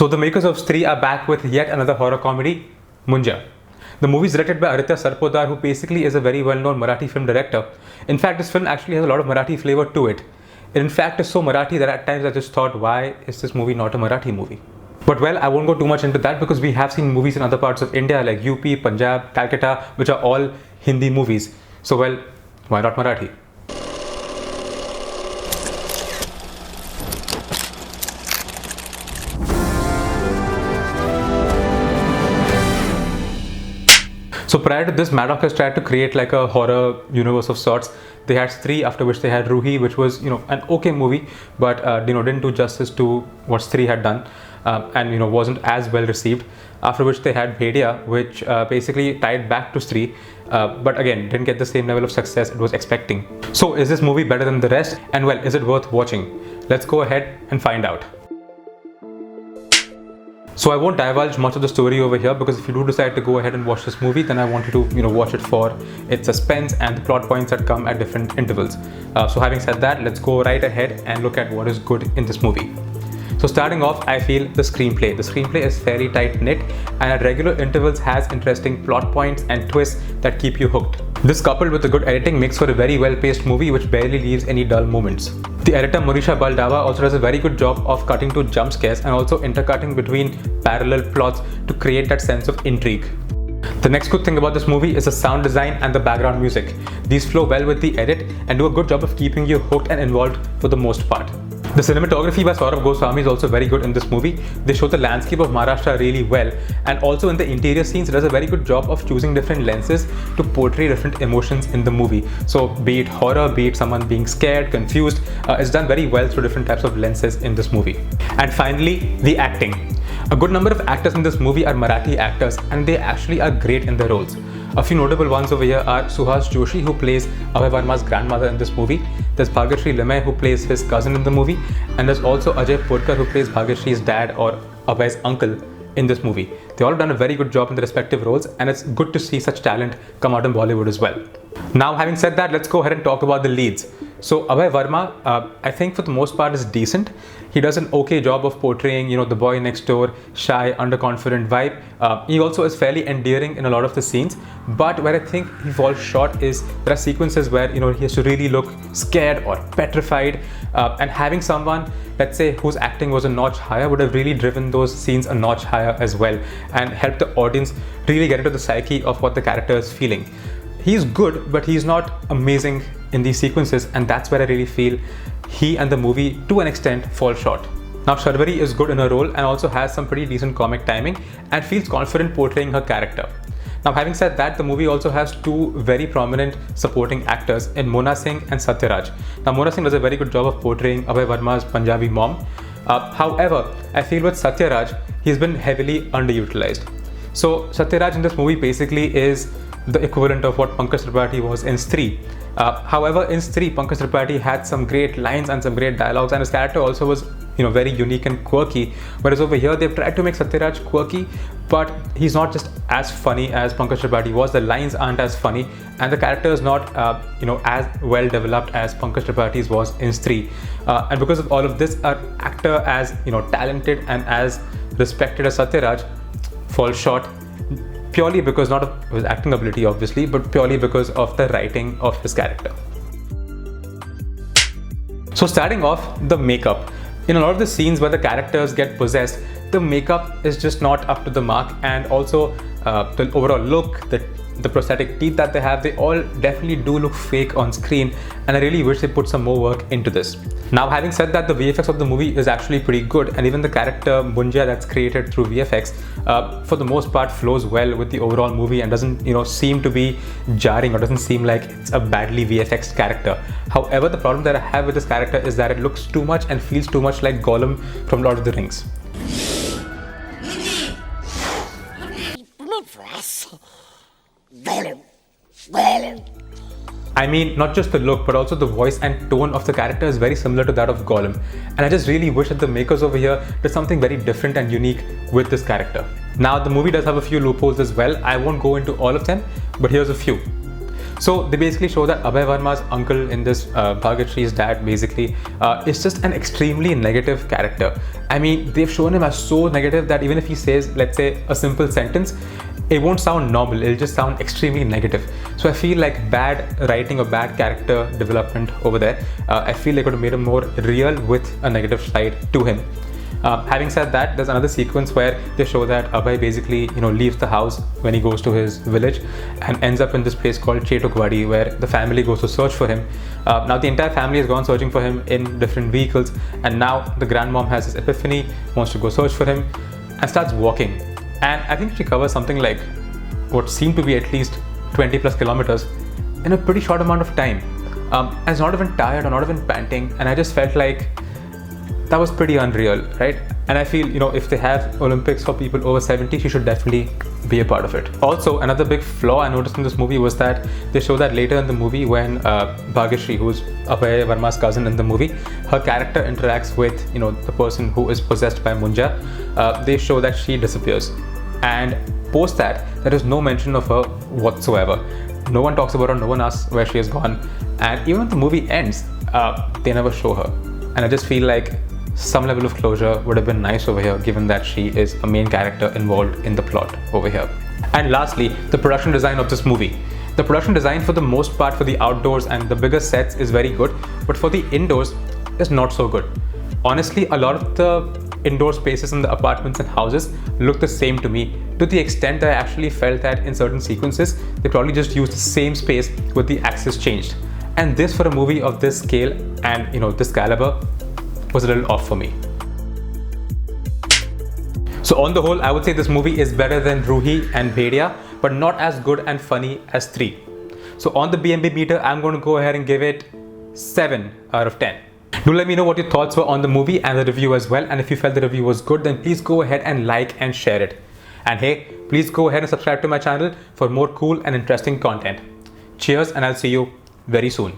So the makers of Stree are back with yet another horror comedy, Munjya. The movie is directed by Aditya Sarpotdar, who basically is a very well-known Marathi film director. In fact, this film actually has a lot of Marathi flavor to it. It in fact is so Marathi that at times I just thought, why is this movie not a Marathi movie? But well, I won't go too much into that because we have seen movies in other parts of India like UP, Punjab, Calcutta, which are all Hindi movies. So well, why not Marathi? So prior to this, Maddox has tried to create like a horror universe of sorts. They had Stree, after which they had Roohi, which was an okay movie, but didn't do justice to what Stree had done, and wasn't as well received. After which they had Bhediya, which basically tied back to Stree, but again didn't get the same level of success it was expecting. So is this movie better than the rest? And well, is it worth watching? Let's go ahead and find out. So I won't divulge much of the story over here because if you do decide to go ahead and watch this movie, then I want you to watch it for its suspense and the plot points that come at different intervals. So having said that, let's go right ahead and look at what is good in this movie. So starting off, I feel the screenplay. The screenplay is fairly tight-knit and at regular intervals has interesting plot points and twists that keep you hooked. This coupled with the good editing makes for a very well-paced movie which barely leaves any dull moments. The editor Manisha Baldava also does a very good job of cutting to jump scares and also intercutting between parallel plots to create that sense of intrigue. The next good thing about this movie is the sound design and the background music. These flow well with the edit and do a good job of keeping you hooked and involved for the most part. The cinematography by Saurabh Goswami is also very good in this movie. They show the landscape of Maharashtra really well, and also in the interior scenes it does a very good job of choosing different lenses to portray different emotions in the movie. So be it horror, be it someone being scared, confused, it's done very well through different types of lenses in this movie. And finally, the acting. A good number of actors in this movie are Marathi actors and they actually are great in their roles. A few notable ones over here are Suhas Joshi, who plays Abhay Varma's grandmother in this movie. There's Bhagyashree Limay, who plays his cousin in the movie. And there's also Ajay Podkar, who plays Bhagyashree's dad or Abhay's uncle in this movie. They all have done a very good job in their respective roles and it's good to see such talent come out in Bollywood as well. Now having said that, let's go ahead and talk about the leads. So Abhay Varma, I think for the most part is decent. He does an okay job of portraying, the boy next door, shy, underconfident vibe. He also is fairly endearing in a lot of the scenes. But where I think he falls short is there are sequences where, he has to really look scared or petrified. And having someone, let's say, whose acting was a notch higher would have really driven those scenes a notch higher as well and helped the audience really get into the psyche of what the character is feeling. He's good, but he's not amazing in these sequences, and that's where I really feel he and the movie, to an extent, fall short. Now, Sharvari is good in her role and also has some pretty decent comic timing and feels confident portraying her character. Now, having said that, the movie also has two very prominent supporting actors in Mona Singh and Satyaraj. Now, Mona Singh does a very good job of portraying Abhay Varma's Punjabi mom. However, I feel with Satyaraj, he's been heavily underutilized. So, Satyaraj in this movie basically is the equivalent of what Pankaj Tripathi was in Stree. However, in Stree, Pankaj Tripathi had some great lines and some great dialogues, and his character also was, very unique and quirky. Whereas over here, they've tried to make Satyaraj quirky, but he's not just as funny as Pankaj Tripathi was. The lines aren't as funny, and the character is not, as well developed as Pankaj Tripathi's was in Stree. And because of all of this, an actor as talented and as respected as Satyaraj falls short. Purely because not of his acting ability obviously, but purely because of the writing of his character. So starting off, the makeup. In a lot of the scenes where the characters get possessed, the makeup is just not up to the mark, and also the overall look, the prosthetic teeth that they have, they all definitely do look fake on screen, and I really wish they put some more work into this. Now, having said that, the VFX of the movie is actually pretty good, and even the character Munjya that's created through VFX, for the most part flows well with the overall movie and doesn't, seem to be jarring or doesn't seem like it's a badly VFX character. However, the problem that I have with this character is that it looks too much and feels too much like Gollum from Lord of the Rings. I mean, not just the look, but also the voice and tone of the character is very similar to that of Gollum. And I just really wish that the makers over here did something very different and unique with this character. Now, the movie does have a few loopholes as well. I won't go into all of them, but here's a few. So they basically show that Abhay Varma's uncle in this, Bhagyashree's dad basically, is just an extremely negative character. I mean, they've shown him as so negative that even if he says, let's say, a simple sentence, it won't sound normal, it'll just sound extremely negative. So I feel like bad writing or bad character development over there. I feel they could have made him more real with a negative side to him. Having said that, there's another sequence where they show that Abhay basically, leaves the house when he goes to his village and ends up in this place called Chetukwadi, where the family goes to search for him. Now the entire family has gone searching for him in different vehicles, and now the grandmom has this epiphany, wants to go search for him, and starts walking. And I think she covers something like what seemed to be at least 20 plus kilometers in a pretty short amount of time. And it's not even tired or not even panting, and I just felt like that was pretty unreal, right? And I feel, if they have Olympics for people over 70, she should definitely be a part of it. Also, another big flaw I noticed in this movie was that they show that later in the movie when Bhagyashree, who's Abhay Varma's cousin in the movie, her character interacts with, the person who is possessed by Munjya, they show that she disappears. And post that, there is no mention of her whatsoever. No one talks about her, no one asks where she has gone. And even when the movie ends, they never show her. And I just feel like some level of closure would have been nice over here, given that she is a main character involved in the plot over here. And lastly, the production design of this movie. The production design for the most part for the outdoors and the bigger sets is very good, but for the indoors is not so good. Honestly, a lot of the indoor spaces in the apartments and houses look the same to me, to the extent that I actually felt that in certain sequences, they probably just used the same space with the axis changed. And this, for a movie of this scale and this caliber, was a little off for me. So on the whole, I would say this movie is better than Roohi and Bhediya, but not as good and funny as Stree. So on the BMB meter, I'm going to go ahead and give it 7 out of 10. Do let me know what your thoughts were on the movie and the review as well. And if you felt the review was good, then please go ahead and like and share it. And hey, please go ahead and subscribe to my channel for more cool and interesting content. Cheers, and I'll see you very soon.